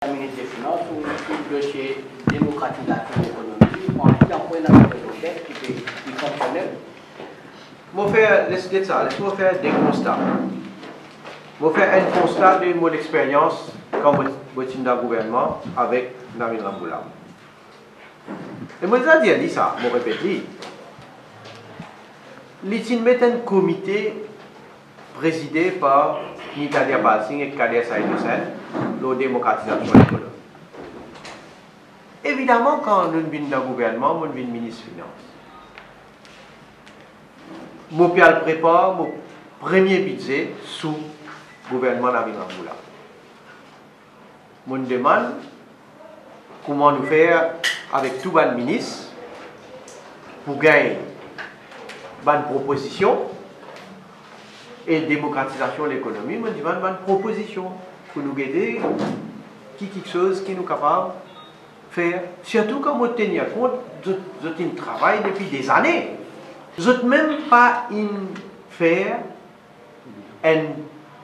La ministre des Finances, ou le dossier démocratisation de l'économie, on a un point d'enquête qui est fonctionnel. Laisse-moi faire des constats. Je vais faire un constat de mon expérience comme dans le gouvernement avec Navin Ramboulam. Et moi, je dis ça, je répète. L'ITIN met un comité présidé par Nitalia Balsing et Kader Saïd Hussein, la démocratisation de l'économie. Évidemment, quand nous venons dans le gouvernement, nous venons ministre des Finances. Je prépare mon premier budget sous le gouvernement Navin Ramboulam. Je me demande comment nous faire avec tout le ministre pour gagner une proposition et démocratisation de l'économie. Je me demande une proposition pour nous aider quelque chose qui nous capable de faire. Surtout quand on tient compte de notre travail depuis des années. Je ne même pas faire un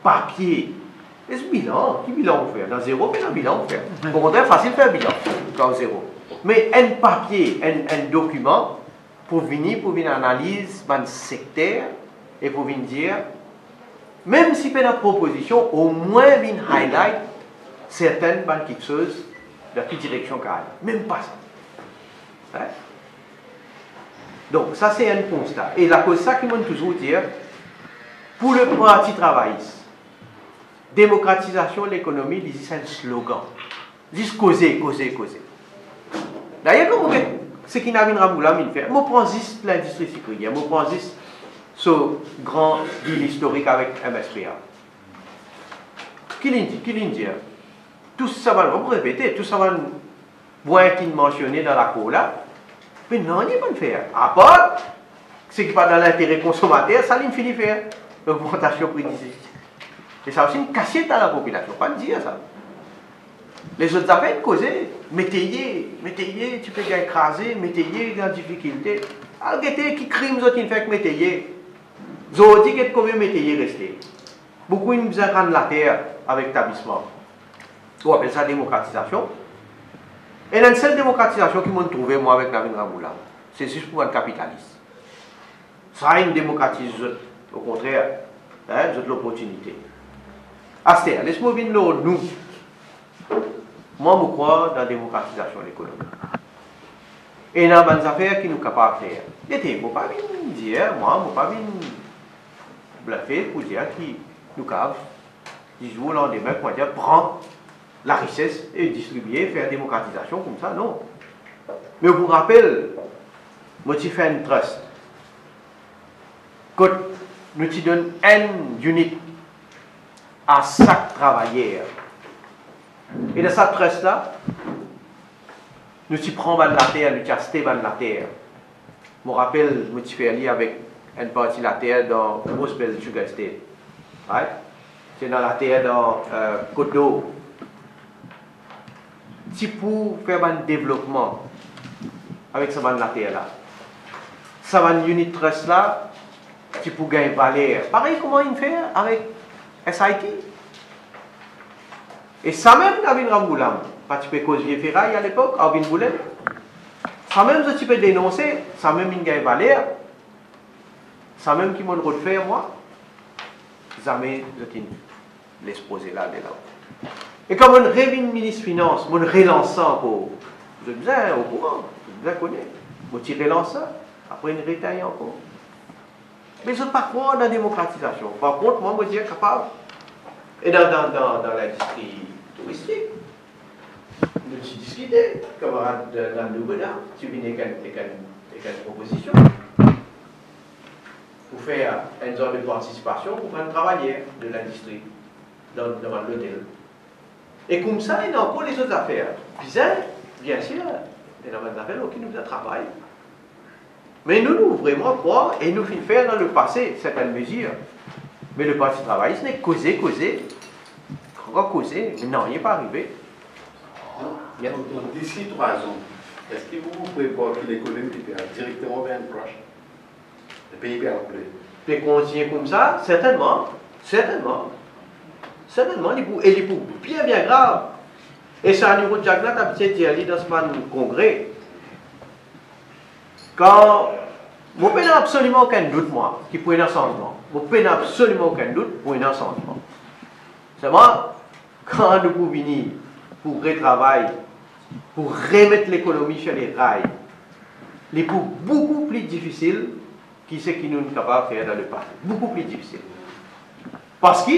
papier. Et ce bilan, quel bilan on fait? Dans zéro, mais un bilan on fait. Au contraire, facile de faire un bilan quand zéro. Mais un papier, un document, pour venir analyser un secteur et pour venir dire, même si c'est une proposition, au moins venir highlight certaines quelque chose de la direction carrée. Même pas ça. Hein? Donc, ça c'est un constat. Et la cause, ça qui m'a toujours dit, pour le parti travailliste, démocratisation de l'économie, c'est un slogan. Juste causer. D'ailleurs, ce qui n'a pas Ramboulam fait, je prends juste l'industrie sucrière, je prends juste ce grand deal historique avec MSPA. Qui dit? Tout ça va, on peut répéter, tout ça va voir qui est mentionné dans la cour là. Mais non, il n'y a pas de faire. À part, ce qui n'est pas dans l'intérêt consommateur, ça il finit de faire l'augmentation prix d'ici. Et ça aussi une cassette à la population, pas de dire ça. Les autres affaires, causer, mettez-y, tu peux écraser, mettez-y dans difficulté. Regardez qui crime vous fait que mettez-y. Vous avez dit que combien mettez-y rester. Beaucoup ils nous prendre la terre avec l'établissement. On appelle ça démocratisation. Et la seule démocratisation qui m'a trouvé, moi, avec Navin Ramboulam, c'est juste pour un capitaliste. Ça, une démocratisation, au contraire, c'est l'opportunité. Aster, laisse-moi venir nous. Moi, je crois dans la démocratisation de l'économie. Et dans les affaires qui nous sommes capables de faire. Je ne peux pas dire, moi, je ne peux pas bluffer pour dire qui nous capables, du jour au lendemain, pour dire, prendre la richesse et distribuer, faire la démocratisation comme ça, non. Mais je vous rappelle, moi, je fais un trust. Quand nous te donnons un unit à chaque travailleur, et dans cette trust-là, nous te prenons la terre, nous te achetons la terre. Je me rappelle, je me suis fait avec une partie de la terre dans Rosebel Sugar State. Right? C'est dans la terre dans Côte d'Eau. Si pour faire un développement avec ce la terre là, ça va unit trust là, si pour gagner valeur. Pareil comment il fait avec SIT. Et ça même Navin Ramboulam, participé cause Vieux Ferraille à l'époque, Alvin Boulet, ça même je peux dénoncer, ça même il gagne valeur, ça même qui m'a refait moi, jamais je laisse poser là, là. Et comme on revient ministre des Finances, on relance encore. Je disais au courant, je connais. Je relance ça, après une rétaille encore. Mais je ne pas croire dans la démocratisation. Par contre, moi, je suis capable. Et dans l'industrie touristique, nous discutons, camarades dans le Goudin, tu viens avec une proposition pour faire une zone de participation pour un travailleur de l'industrie dans l'hôtel. Et comme ça, il y a encore les autres affaires. Bizarre, bien sûr, il y a des affaires qui nous travaillent. Mais nous vraiment croire et nous faire dans le passé certaines mesures. Mais le Parti travailliste n'est causé, encore causé, mais non, il n'est pas arrivé. D'ici 3 ans, est-ce que vous pouvez voir que l'économie est directement vers une proche? Le PIB a coulé. Et continuer comme ça, certainement, il est bien grave. Et ça, à niveau de Jacques, tu as dit dans ce congrès, quand je n'ai absolument aucun doute, moi, qui pourrait y avoir un changement. Je n'ai absolument aucun doute pour y avoir un changement. C'est moi, quand nous pouvons venir pour retravailler, pour remettre l'économie sur les rails, les beaucoup plus difficile que ce que nous sommes capables de faire dans le passé. Beaucoup plus difficile. Parce que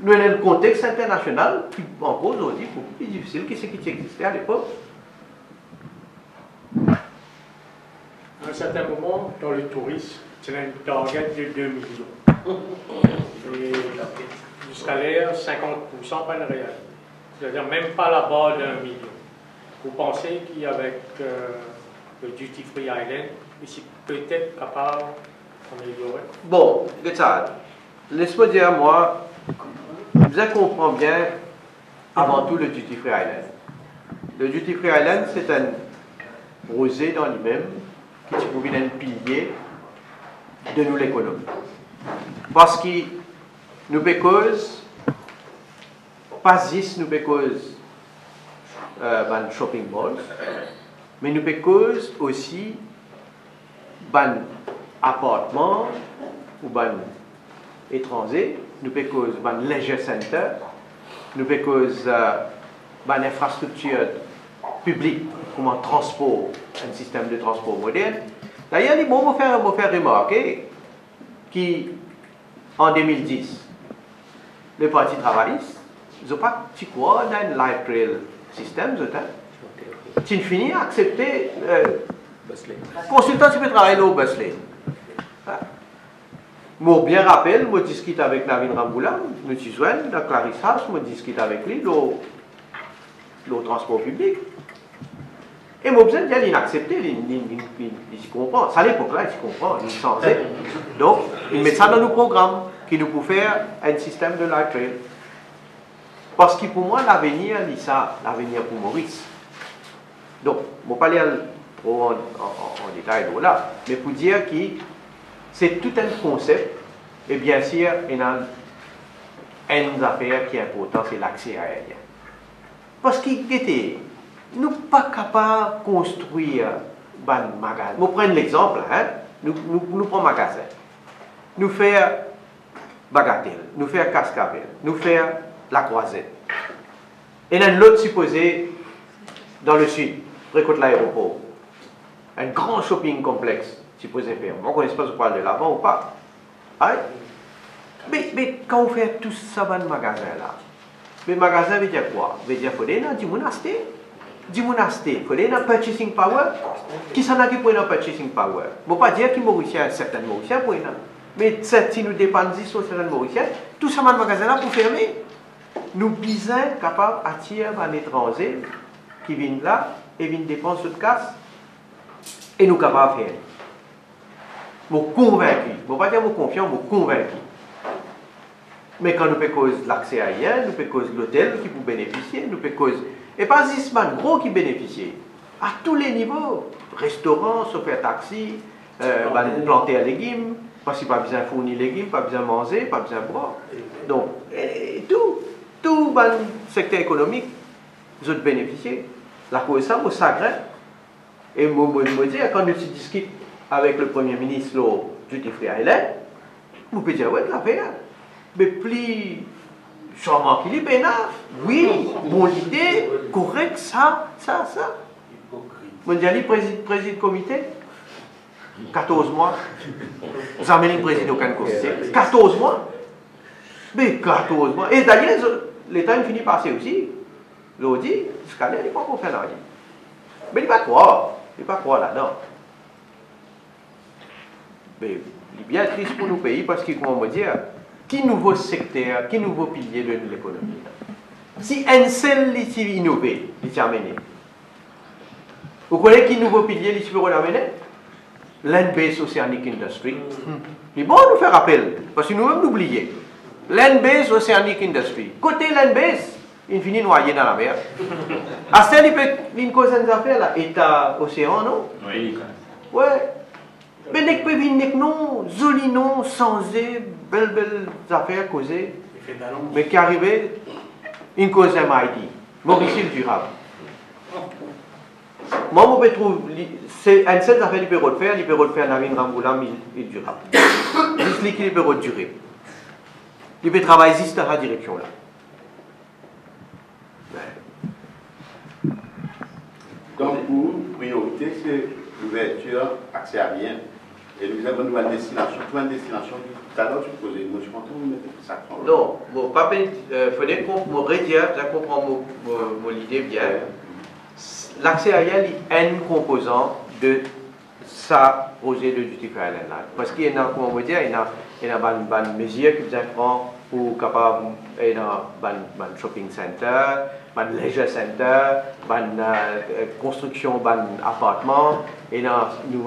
nous avons un contexte international qui, en cause aujourd'hui, beaucoup plus difficile que ce qui existait à l'époque. À un certain moment, dans le tourisme, c'est une target de 2 millions. Et jusqu'à l'air, 50% pas le réel. C'est-à-dire même pas la barre d'1 million. Vous pensez qu'avec le Duty Free Island, ici peut-être capable d'améliorer? Bon, regarde ça. Laisse-moi dire, moi, je comprends bien avant tout le Duty Free Island. Le Duty Free Island, c'est un projet dans lui-même qui est un pilier de nous l'économie. Parce que nous cause pas juste nous cause ban shopping malls, mais nous cause aussi ban appartements ou ban étrangers, nous cause ban leisure center, nous cause ban infrastructure publique comme un transport, un système de transport moderne. D'ailleurs, il faut faire remarquer qu'en 2010, le Parti travailliste, ils n'ont pas tu crois dans un light rail système, tu finis à accepter consultant qui peut travailler au Bussley. Moi, bien rappelle, je discute avec Navin Ramboula, nous sommes dans Clarisse House, je discute avec lui, le transport public. Et moi, besoin d'y accepter, il comprend. Ça, à l'époque-là, il comprend, il changeait. Donc, il met ça dans nos programmes, qui nous peut faire un système de light rail. Parce que pour moi, l'avenir, c'est ça, l'avenir pour Maurice. Donc, je ne vais pas aller trop en détail là, mais pour dire que c'est tout un concept, et bien sûr, il y a une affaire qui est importante, c'est l'accès aérien. Parce que, nous ne sommes pas capables de construire un magasin. Je prends l'exemple, hein? Nous prenons un magasin. Nous faisons Bagatelle, nous faisons Cascavel, nous faisons La Croisette. Et il y a l'autre supposé dans le sud, près de l'aéroport. Un grand shopping complexe supposé faire. On ne connaît pas si on parle de l'avant ou pas. Hein? Mais quand on fait tout ça dans le magasin là, le magasin veut dire quoi? Veut dire qu'il faut du monastère. Du monastère, il faut un purchasing power. Qui s'en a qui pour un purchasing power? Je ne veux pas dire qu'il Mauricien, certains Mauriciens pour un. Mais si nous dépendons sur certains Mauriciens, tout ça dans le magasin là pour fermer. Nous sommes capables d'attirer un étranger qui vient là et vient dépenser de casse. Et nous sommes capables de faire. Je suis convaincu. Je ne veux pas dire que je suis confiant, je suis convaincu. Mais quand nous faisons l'accès aérien, nous faisons l'hôtel qui peut bénéficier, nous faisons. Et pas juste un gros qui bénéficie. À tous les niveaux. Restaurant, chauffeur taxi, planter à légumes, parce qu'il n'y a pas besoin de fournir les légumes, pas besoin de manger, pas besoin de boire. Donc, tout le secteur économique, vous êtes bénéficié. La cause ça, vous s'agrève. Et moi, je dis, quand nous discutons avec le Premier ministre du Duty Free Island, vous pouvez dire, ouais, la paix. Mais plus charmant qu'il est, oui, bonne idée, correct, ça. Mon diali président du comité, 14 mois. Vous amenez le président aucun comité. 14 mois. Mais 14 mois. Et d'ailleurs, l'État il finit par passer aussi. L'audit, jusqu'à là, il n'est pas pour faire rien. Mais il ne va pas croire. Il ne va pas croire là-dedans. Mais il est bien triste pour nos pays parce qu'il, comment me dire, qui nouveau secteur, qui nouveau pilier de l'économie? Si un seul est innové, il s'est amené. Vous connaissez qui nouveau pilier il s'est amené? Land-based Oceanic Industry. Il est bon de nous faire appel, parce que nous-mêmes l'oublions. Land-based Oceanic Industry. Côté land-based, il finit noyé dans la mer. À ce il peut une cause des affaires là, État océan, non? Oui. Ouais. Mais n'est pas venir non, joli non, changer, belles affaires causées. Mais qui arrivait, une cause MIT. Mauricile durable. Moi, je trouve, c'est une seule affaire libéraux de faire, Navin Ramboulam, il durable. Juste les libéraux de durer. Il peut travailler juste dans la direction là. Donc, pour nous, priorité, c'est l'ouverture, accès à rien. Et nous avons une nouvelle destination. Tout une destination, tout à l'heure, tu posais une notion, vous mettez ça. Non, bon, pas il faudrait qu'on me redire, je comprends mon idée bien. L'accès à rien est un composant de ça projet de Duty Free Island là. Parce qu'il y a, comment on va dire, il y a une mesure qui vous prend pour capable un shopping center, un leisure center, une construction d'un appartement et une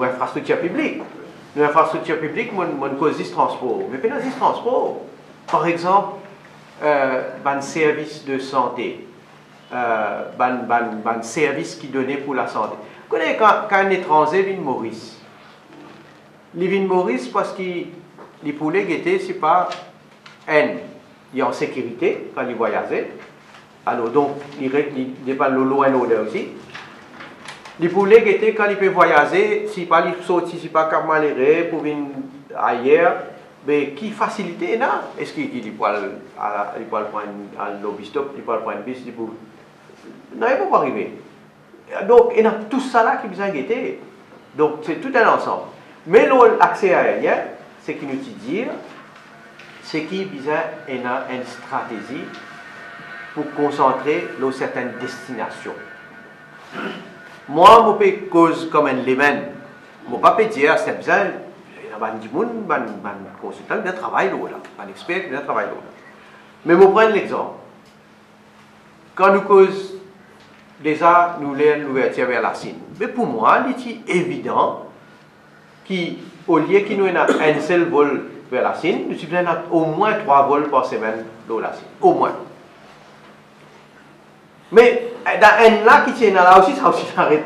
infrastructure publique. Une infrastructure publique, mon cause du transport. Mais pas du transport. Par exemple, un service de santé, un service qui donnait pour la santé. Vous connaissez quand un étranger vient de Maurice, il vient de Maurice parce qu'il pouvait guetter, c'est pas il est en sécurité quand il voyageait. Alors donc, il n'est pas loin aussi. Il pouvait guetter quand il peut voyager, si pas il saute, si pas comme malheureux pour venir ailleurs, mais qui facilité là? Est-ce qu'il peut prendre un lobby stop, il peut prendre un bus, il peut... Non, il ne peut pas arriver. Donc, il y a tout ça là qui besoin de guetter. Donc, c'est tout un ensemble. Mais l'accès aérien, c'est qu'il nous dit, c'est qu'il besoin une stratégie pour concentrer dans certaines destinations. Moi, je peux cause comme un layman. Je ne peux pas dire, c'est besoin, il y a des gens, des consultants qui travaillent là, des experts qui travaillent là. Mais je prends l'exemple. Quand nous causons, déjà, nous voulons l'ouverture vers la Chine. Mais pour moi, il est évident qu'au lieu qu'il nous ait un seul vol vers la Chine, nous avons au moins 3 vols par semaine dans la Chine. Au moins. Mais dans un là qui tient là aussi, ça aussi s'arrête.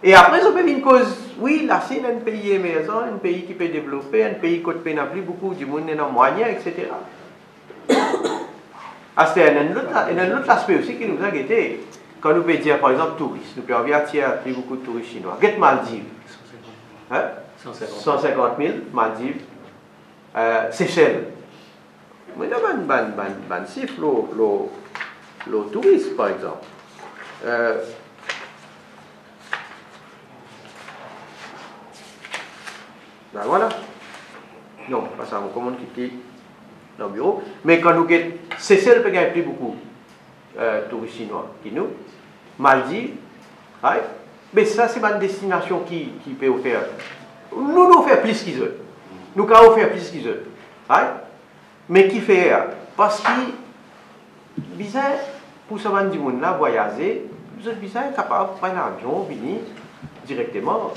Et après, ça peut être une cause. Oui, la Chine est un pays émergent, un pays qui peut développer, un pays qui peut plus beaucoup du monde dans moyen, etc. C'est un autre aspect aussi qui nous a guetté. Quand nous pouvons dire, par exemple, touristes, nous pouvons attirer beaucoup de touristes chinois. Get Maldives. 150 000, Maldives. Seychelles. Mais il y a un chiffre, le tourisme, par exemple. Ben voilà. Non, pas ça, on commande qui quitte dans le bureau. Mais quand nous guettons, Seychelles peut gagner plus beaucoup touristes chinois qui nous. Maldives, right? Mais ça, c'est une destination qui peut offrir. Nous offrir plus qu'ils veulent. Nous pouvons offrir plus qu'ils veulent. Right? Mais qui fait? Parce qu'il bizarre pour ce monde du monde là voyager, vous êtes bizarre capable de prendre un avion, venir directement.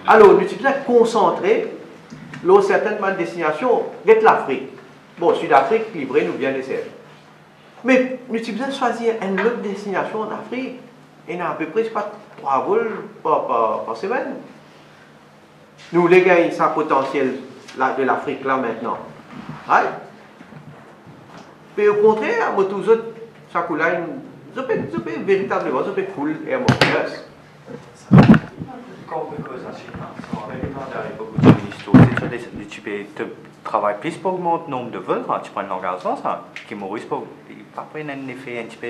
Alors, nous sommes concentrés dans certaines destinations, avec l'Afrique. Bon, Sud-Afrique, livré, nous bien desservi. Mais nous sommes choisir une autre destination en Afrique. Et à peu près pas 3 vols par semaine. Nous voulons gagner ça potentiel de l'Afrique là maintenant. Right? Mais au contraire, moi, tous autres, ça coule là, je peux véritablement, je peux cool et à mon place. Quand on cause en Chine, on avait beaucoup de ministres. Tu peux travailler plus pour augmenter le nombre de vols, tu prends l'engagement, ça, qui Maurice, après, il y a un effet un petit peu.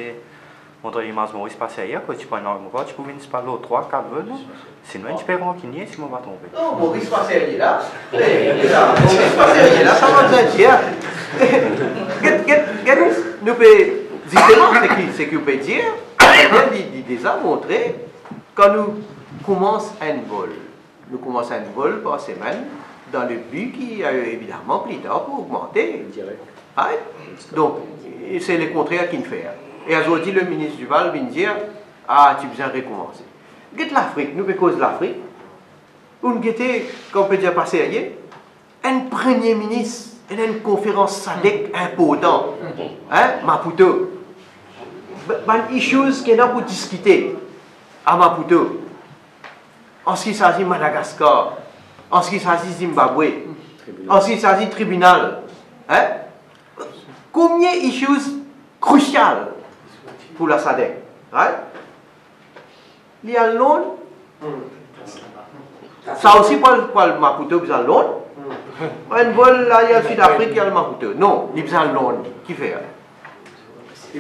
Montrer l'image Maurice passer ailleurs, quand tu prends un endroit, tu peux venir par l'autre 3, 4 vols. Sinon, tu peux rancunier si on va tomber. Non, Maurice passer ailleurs là. Maurice passer ailleurs là, ça va nous dire. Nous pouvons, justement, ce que vous pouvez dire, il déjà montré, quand nous commençons un vol, nous commençons un vol par semaine, dans le but qui est évidemment plus tard pour augmenter. Right? Donc, c'est le contraire qu'il fait. Et aujourd'hui, le ministre Duval vient dire, ah, tu as besoin de recommencer. Guette l'Afrique, nous, cause de l'Afrique, on guette, comme on peut dire, passer ailleurs, un premier ministre, une conférence SADC importante, hein, Maputo. Des choses qu'il y a pour discuter à Maputo, en ce qui s'agit de Madagascar, en ce qui s'agit de Zimbabwe, en ce qui s'agit de tribunal. Hein? Combien de choses cruciales pour la SADC. Right? Il y a l'on. Ça aussi, pour le Maputo, il y a l'on. Un vol là, il y a le Sud-Afrique, il y a le Maputo. Non, il y a l'on. Qui fait?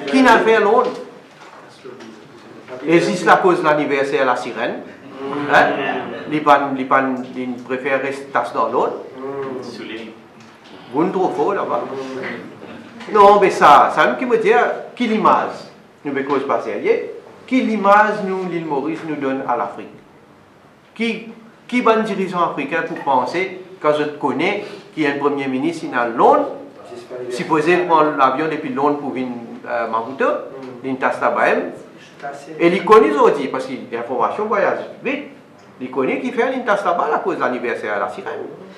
Qui n'a fait l'on? Existe la cause de l'anniversaire à la sirène. Hein? Il préfère rester dans l'on. Vous ne trouvez pas là-bas? Non, mais ça qui me dit, quelle image nous ne cause pas sérieux? Quelle image nous, l'île Maurice, nous donne à l'Afrique? Qui est un dirigeant africain pour penser, quand je te connais, qui est un premier ministre, il a Londres, supposé prendre l'avion depuis Londres pour venir à Maputo, il tasse là-bas, et il connaît aujourd'hui, parce que l'information voyage vite, il connaît qu'il fait une tasse là-bas à cause de l'anniversaire à la sirène.